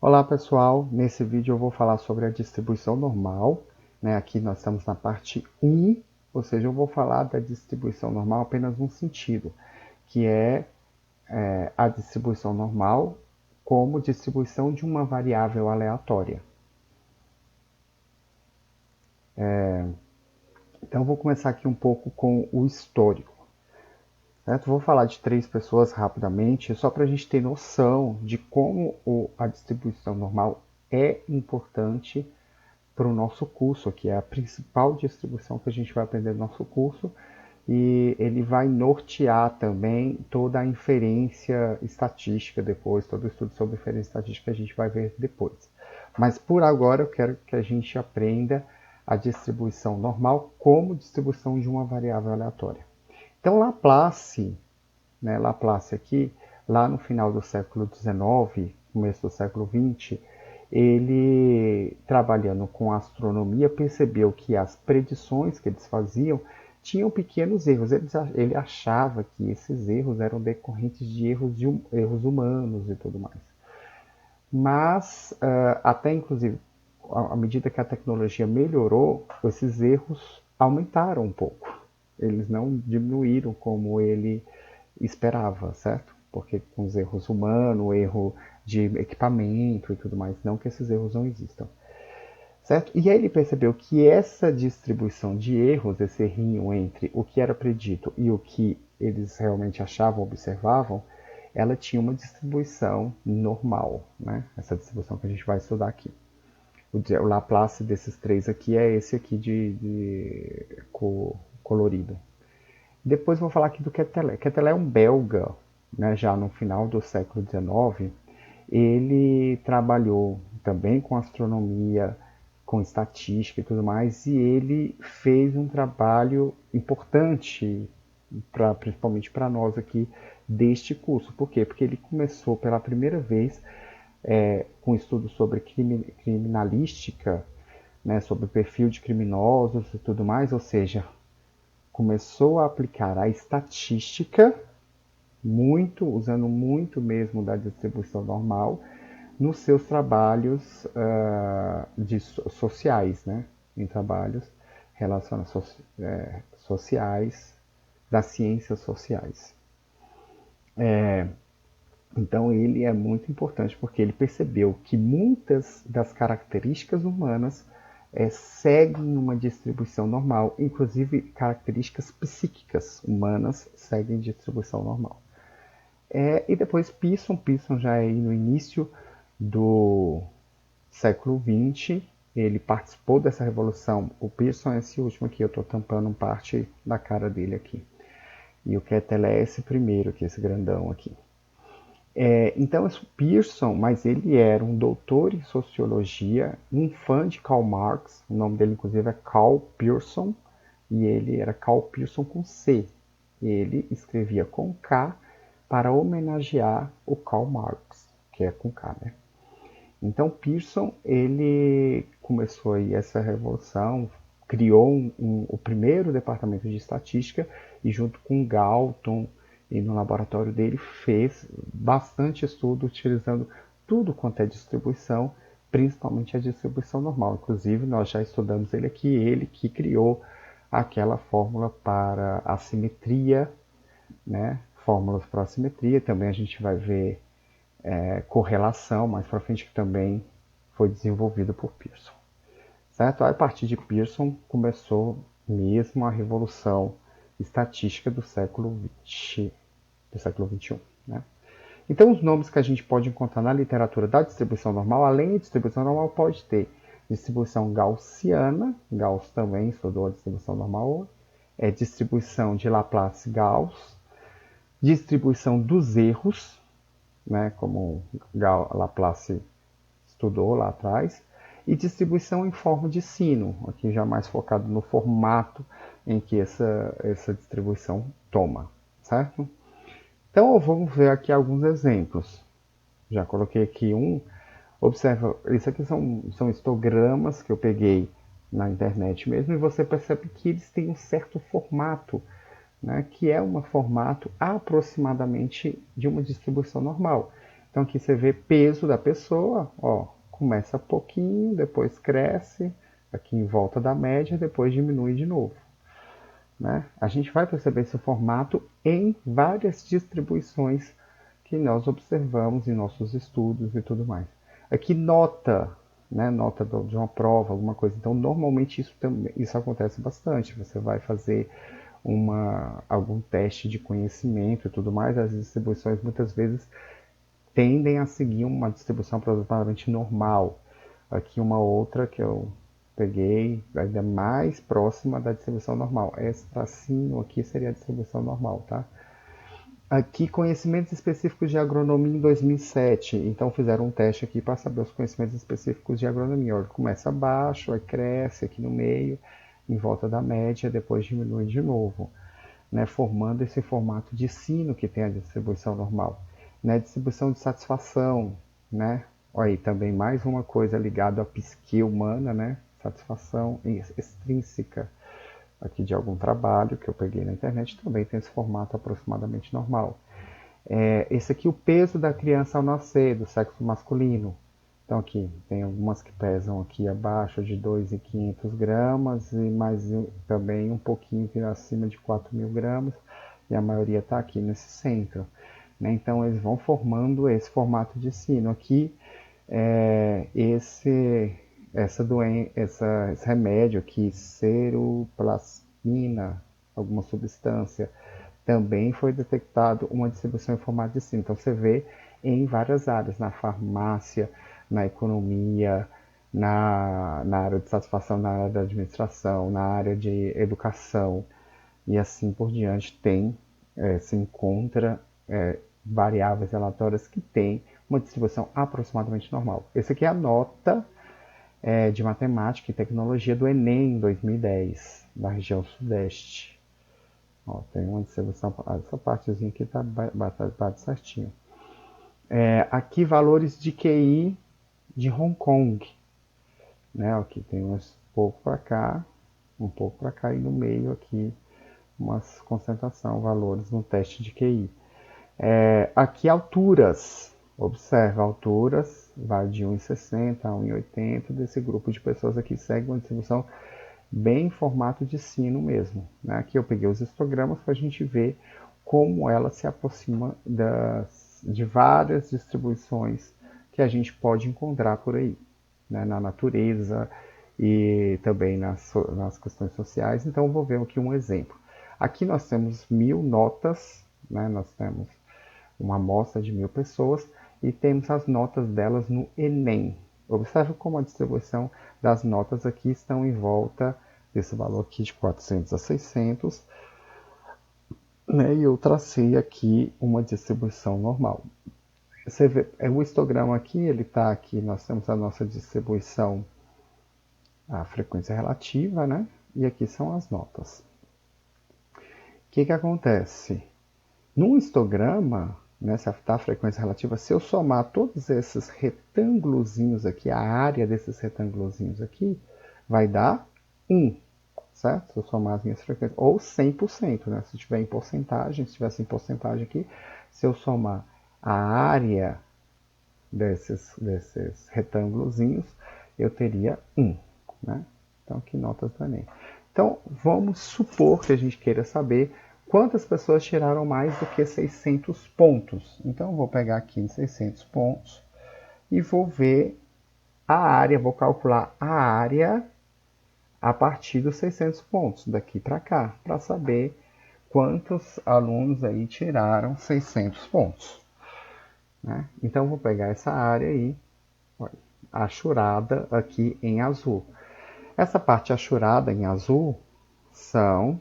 Olá pessoal, nesse vídeo eu vou falar sobre a distribuição normal, né? Aqui nós estamos na parte 1, ou seja, eu vou falar da distribuição normal apenas num sentido, que é a distribuição normal como distribuição de uma variável aleatória. Então eu vou começar aqui um pouco com o histórico. Certo? Vou falar de três pessoas rapidamente, só para a gente ter noção de como a distribuição normal é importante para o nosso curso, que é a principal distribuição que a gente vai aprender no nosso curso, e ele vai nortear também toda a inferência estatística depois, todo o estudo sobre inferência estatística que a gente vai ver depois. Mas por agora eu quero que a gente aprenda a distribuição normal como distribuição de uma variável aleatória. Então Laplace, né, Laplace aqui, lá no final do século XIX, começo do século XX, ele, trabalhando com astronomia, percebeu que as predições que eles faziam tinham pequenos erros. Ele achava que esses erros eram decorrentes de erros humanos e tudo mais. Mas, até inclusive, à medida que a tecnologia melhorou, esses erros aumentaram um pouco. Eles não diminuíram como ele esperava, certo? Porque com os erros humanos, erro de equipamento e tudo mais, não que esses erros não existam, certo? E aí ele percebeu que essa distribuição de erros, esse errinho entre o que era predito e o que eles realmente achavam, observavam, ela tinha uma distribuição normal, né? Essa distribuição que a gente vai estudar aqui. O Laplace desses três aqui é esse aqui de colorido. Depois vou falar aqui do Quetelet. Quetelet é um belga, né, já no final do século XIX. Ele trabalhou também com astronomia, com estatística e tudo mais, e ele fez um trabalho importante, principalmente para nós aqui, deste curso. Por quê? Porque ele começou pela primeira vez com estudos sobre criminalística, né, sobre o perfil de criminosos e tudo mais, ou seja, começou a aplicar a estatística usando muito mesmo da distribuição normal nos seus trabalhos sociais, né? Em trabalhos relacionados sociais, das ciências sociais. Então ele é muito importante porque ele percebeu que muitas das características humanas seguem uma distribuição normal, inclusive características psíquicas humanas seguem distribuição normal. E depois Pearson já é no início do século XX, ele participou dessa revolução. O Pearson é esse último aqui, eu estou tampando parte da cara dele aqui. E o Quetelet é esse primeiro aqui, esse grandão aqui. Então, esse Pearson, mas ele era um doutor em sociologia, um fã de Karl Marx, o nome dele inclusive é Karl Pearson, e ele era Karl Pearson com C. Ele escrevia com K para homenagear o Karl Marx, que é com K, né? Então Pearson, ele começou aí essa revolução, criou o primeiro departamento de estatística e junto com Galton e no laboratório dele fez bastante estudo utilizando tudo quanto é distribuição, principalmente a distribuição normal. Inclusive nós já estudamos ele que criou aquela fórmula para a simetria, né? Fórmulas para a simetria, também a gente vai ver correlação mais para frente, que também foi desenvolvido por Pearson. Certo? A partir de Pearson começou mesmo a revolução estatística do século XX, do século XXI. Né? Então, os nomes que a gente pode encontrar na literatura da distribuição normal, além da distribuição normal, pode ter distribuição gaussiana, Gauss também estudou a distribuição normal, distribuição de Laplace-Gauss, distribuição dos erros, né, como Laplace estudou lá atrás, e distribuição em forma de sino, aqui já mais focado no formato em que essa distribuição toma, certo? Então vamos ver aqui alguns exemplos. Já coloquei aqui um. Observa, isso aqui são histogramas que eu peguei na internet mesmo, e você percebe que eles têm um certo formato, né, que é um formato aproximadamente de uma distribuição normal. Então aqui você vê peso da pessoa, ó, começa pouquinho, depois cresce, aqui em volta da média, depois diminui de novo. Né? A gente vai perceber esse formato em várias distribuições que nós observamos em nossos estudos e tudo mais. Aqui nota, né, nota de uma prova, alguma coisa. Então, normalmente isso acontece bastante. Você vai fazer algum teste de conhecimento e tudo mais. As distribuições muitas vezes tendem a seguir uma distribuição aproximadamente normal. Aqui uma outra que eu peguei, ainda mais próxima da distribuição normal. Esse tracinho aqui seria a distribuição normal, tá? Aqui, conhecimentos específicos de agronomia em 2007. Então, fizeram um teste aqui para saber os conhecimentos específicos de agronomia. Olha, começa abaixo, aí cresce aqui no meio, em volta da média, depois diminui de novo, né, formando esse formato de sino que tem a distribuição normal. Né, distribuição de satisfação, né? Olha aí, também mais uma coisa ligada à psique humana, né? Satisfação extrínseca aqui de algum trabalho que eu peguei na internet, também tem esse formato aproximadamente normal. Esse aqui, o peso da criança ao nascer, do sexo masculino. Então aqui, tem algumas que pesam aqui abaixo de 2.500 gramas, e mais também um pouquinho acima de 4.000 gramas, e a maioria está aqui nesse centro. Né? Então eles vão formando esse formato de sino. Aqui, esse remédio aqui, ceroplasmina, alguma substância, também foi detectado uma distribuição em formato de sino. Então você vê em várias áreas, na farmácia, na economia, na área de satisfação, na área da administração, na área de educação e assim por diante, se encontra variáveis aleatórias que têm uma distribuição aproximadamente normal. Esse aqui é a nota de matemática e tecnologia do Enem 2010, da região sudeste. Ó, tem uma distribuição, essa partezinha aqui está bate certinho. Aqui valores de QI de Hong Kong. Né? Aqui tem um pouco para cá, um pouco para cá, e no meio aqui umas concentração, valores no teste de QI. Aqui alturas. Observa, alturas vai de 1,60 a 1,80. Desse grupo de pessoas aqui segue uma distribuição bem em formato de sino mesmo. Né? Aqui eu peguei os histogramas para a gente ver como ela se aproxima de várias distribuições que a gente pode encontrar por aí, né? Na natureza e também nas questões sociais. Então eu vou ver aqui um exemplo. Aqui nós temos 1.000 notas, né? Nós temos uma amostra de 1.000 pessoas e temos as notas delas no Enem. Observe como a distribuição das notas aqui estão em volta desse valor aqui de 400 a 600, né? E eu tracei aqui uma distribuição normal. Você vê, o histograma aqui, ele está aqui, nós temos a nossa distribuição, a frequência relativa, né? E aqui são as notas. O que acontece? No histograma, né, se a frequência relativa, se eu somar todos esses retângulozinhos aqui, a área desses retângulozinhos aqui, vai dar 1, certo? Se eu somar as minhas frequências, ou 100%, né? Se tiver em porcentagem, se tivesse em porcentagem aqui, se eu somar a área desses retângulozinhos, eu teria 1, né? Então, aqui notas do Enem. Então, vamos supor que a gente queira saber quantas pessoas tiraram mais do que 600 pontos. Então, eu vou pegar aqui em 600 pontos e vou ver a área, vou calcular a área a partir dos 600 pontos, daqui para cá, para saber quantos alunos aí tiraram 600 pontos. Né? Então, eu vou pegar essa área aí, achurada aqui em azul. Essa parte achurada em azul são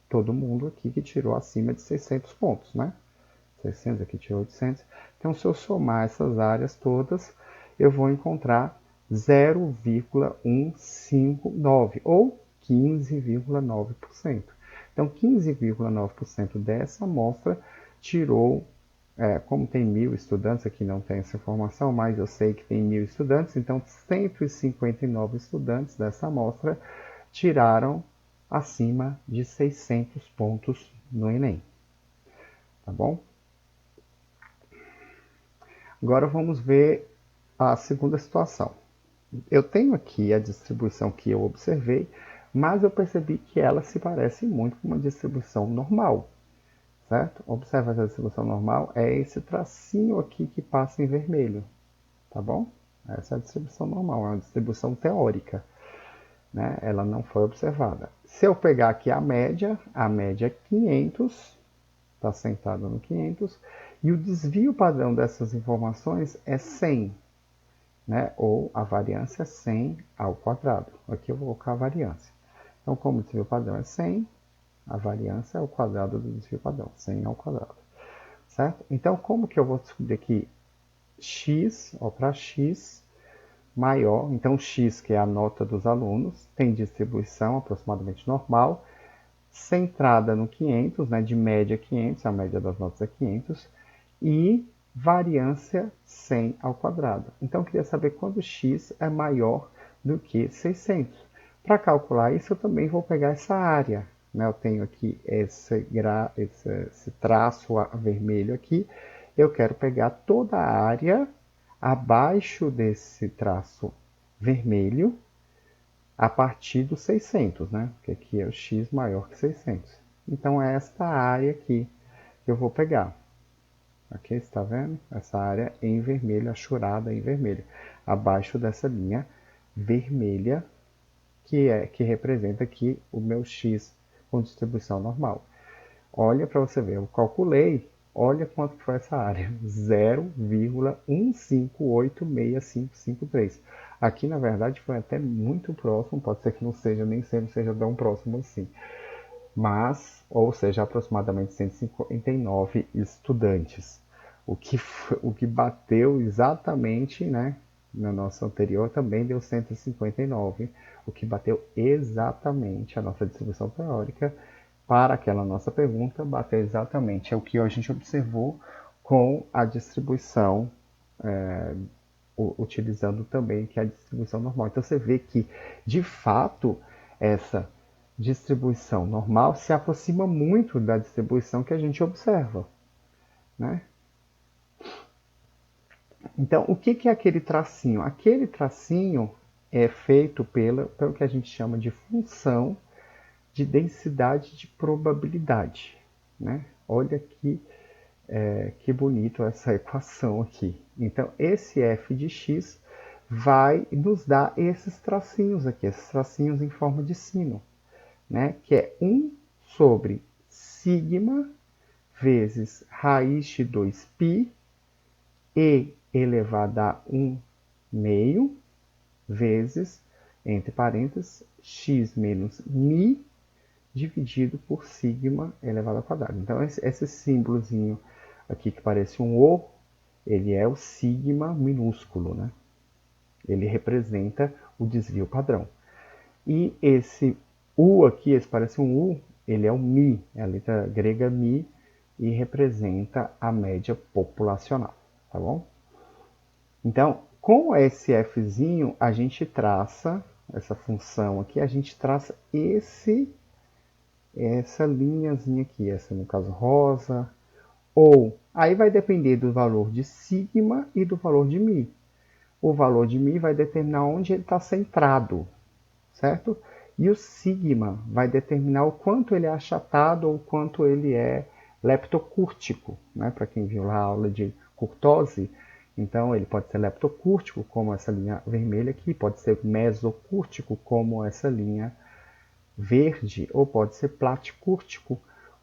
todo mundo aqui que tirou acima de 600 pontos, né? 600, aqui tirou 800. Então, se eu somar essas áreas todas, eu vou encontrar 0,159, ou 15,9%. Então, 15,9% dessa amostra tirou, como tem 1.000 estudantes, aqui não tem essa informação, mas eu sei que tem 1.000 estudantes, então 159 estudantes dessa amostra tiraram acima de 600 pontos no Enem. Tá bom? Agora vamos ver a segunda situação. Eu tenho aqui a distribuição que eu observei, mas eu percebi que ela se parece muito com uma distribuição normal, certo? Observa essa distribuição normal, é esse tracinho aqui que passa em vermelho, tá bom? Essa é a distribuição normal, é uma distribuição teórica, né? Ela não foi observada. Se eu pegar aqui a média é 500, está sentado no 500, e o desvio padrão dessas informações é 100, né? Ou a variância é 100 ao quadrado. Aqui eu vou colocar a variância. Então, como o desvio padrão é 100, a variância é o quadrado do desvio padrão, 100 ao quadrado. Certo? Então, como que eu vou descobrir aqui x, para x maior, então x, que é a nota dos alunos, tem distribuição aproximadamente normal, centrada no 500, né, de média 500, a média das notas é 500, e variância 100 ao quadrado. Então, eu queria saber quando x é maior do que 600. Para calcular isso, eu também vou pegar essa área. Né? Eu tenho aqui esse traço vermelho aqui. Eu quero pegar toda a área abaixo desse traço vermelho a partir dos 600, né? Porque aqui é o x maior que 600. Então, é esta área aqui que eu vou pegar. Aqui, está vendo? Essa área em vermelho, achurada em vermelho. Abaixo dessa linha vermelha, que representa aqui o meu x com distribuição normal. Olha para você ver, eu calculei, olha quanto foi essa área, 0,15865553. Aqui, na verdade, foi até muito próximo, pode ser que não seja, nem sempre seja tão próximo assim. Mas, ou seja, aproximadamente 159 estudantes. O que bateu exatamente, né, na nossa anterior também deu 159, o que bateu exatamente a nossa distribuição teórica para aquela nossa pergunta, bateu exatamente é o que a gente observou com a distribuição, utilizando também que é a distribuição normal. Então você vê que, de fato, essa distribuição normal se aproxima muito da distribuição que a gente observa, né? Então, o que é aquele tracinho? Aquele tracinho é feito pelo que a gente chama de função de densidade de probabilidade, né? Olha que bonito essa equação aqui. Então, esse f de x vai nos dar esses tracinhos aqui, esses tracinhos em forma de sino, né? Que é 1 sobre sigma vezes raiz de 2π e elevado a 1 meio vezes, entre parênteses, x menos mi dividido por sigma elevado ao quadrado. Então, esse símbolozinho aqui que parece um O, ele é o sigma minúsculo, né? Ele representa o desvio padrão. E esse U aqui, esse parece um U, ele é o Mi, é a letra grega Mi, e representa a média populacional, tá bom? Então, com esse Fzinho, a gente traça, essa função aqui, a gente traça essa linhazinha aqui, essa no caso rosa, ou aí vai depender do valor de sigma e do valor de mi. O valor de mi vai determinar onde ele está centrado, certo? E o sigma vai determinar o quanto ele é achatado ou o quanto ele é leptocúrtico, né? Para quem viu lá a aula de curtose, então ele pode ser leptocúrtico, como essa linha vermelha aqui, pode ser mesocúrtico, como essa linha verde, ou pode ser platicúrtico,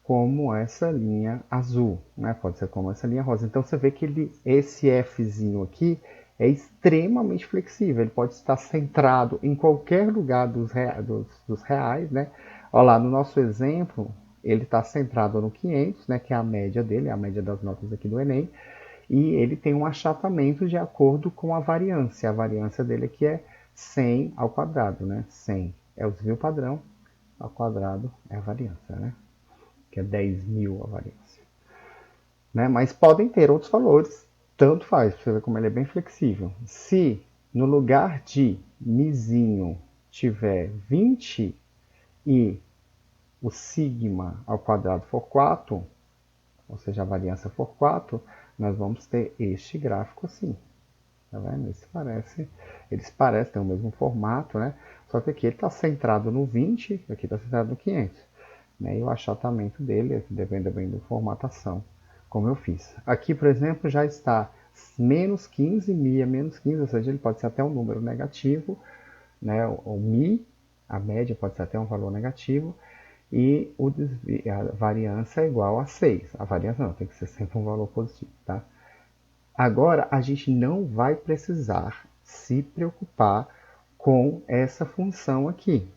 como essa linha azul, né? Pode ser como essa linha rosa. Então você vê que esse Fzinho aqui é extremamente flexível, ele pode estar centrado em qualquer lugar dos reais, né? Olha lá, no nosso exemplo, ele está centrado no 500, né? Que é a média dele, a média das notas aqui do Enem, e ele tem um achatamento de acordo com a variância. A variância dele aqui é 100 ao quadrado, né? 100 é o desvio padrão, ao quadrado é a variância, né? Que é 10.000 a variância. Né? Mas podem ter outros valores, tanto faz, para você ver como ele é bem flexível. Se no lugar de mizinho tiver 20 e o sigma ao quadrado for 4, ou seja, a variância for 4, nós vamos ter este gráfico assim. Tá vendo? Eles parecem ter o mesmo formato, né? Só que aqui ele está centrado no 20, aqui está centrado no 500. Né? E o achatamento dele depende bem da formatação, como eu fiz. Aqui, por exemplo, já está menos 15, mi é menos 15, ou seja, ele pode ser até um número negativo, né? O mi, a média pode ser até um valor negativo, e a variância é igual a 6. A variância não, tem que ser sempre um valor positivo, tá? Agora, a gente não vai precisar se preocupar com essa função aqui,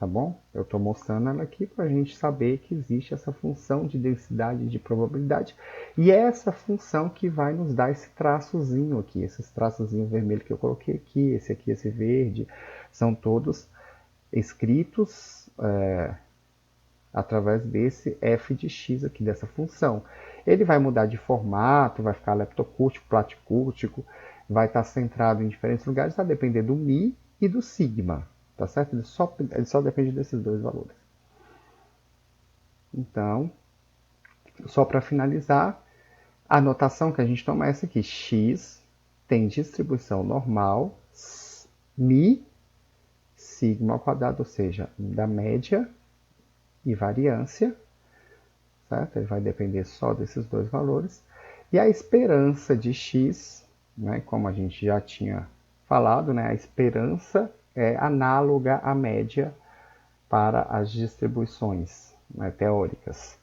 tá bom? Eu estou mostrando ela aqui para a gente saber que existe essa função de densidade de probabilidade, e é essa função que vai nos dar esse traçozinho aqui, esses traçozinhos vermelhos que eu coloquei aqui, esse verde, são todos escritos através desse f de x aqui, dessa função. Ele vai mudar de formato, vai ficar leptocúrtico, platicúrtico, vai estar centrado em diferentes lugares, vai depender do mi e do sigma, tá certo? Ele só depende desses dois valores. Então, só para finalizar, a notação que a gente toma é essa aqui, x tem distribuição normal, mi, sigma ao quadrado, ou seja, da média e variância, certo? Ele vai depender só desses dois valores. E a esperança de x, né, como a gente já tinha falado, né, a esperança é análoga à média para as distribuições, né, teóricas.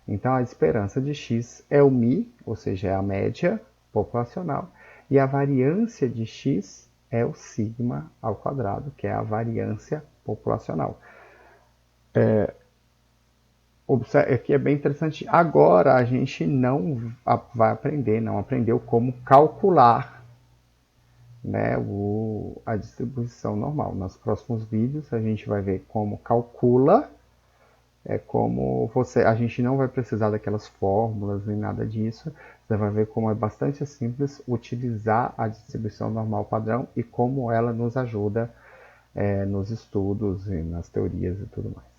Então, a esperança de x é o mi, ou seja, é a média populacional, e a variância de x é o sigma ao quadrado, que é a variância populacional. Aqui é bem interessante. Agora a gente não vai aprender, não aprendeu como calcular, né, a distribuição normal. Nos próximos vídeos a gente vai ver como calcula, a gente não vai precisar daquelas fórmulas nem nada disso. Você vai ver como é bastante simples utilizar a distribuição normal padrão e como ela nos ajuda nos estudos e nas teorias e tudo mais.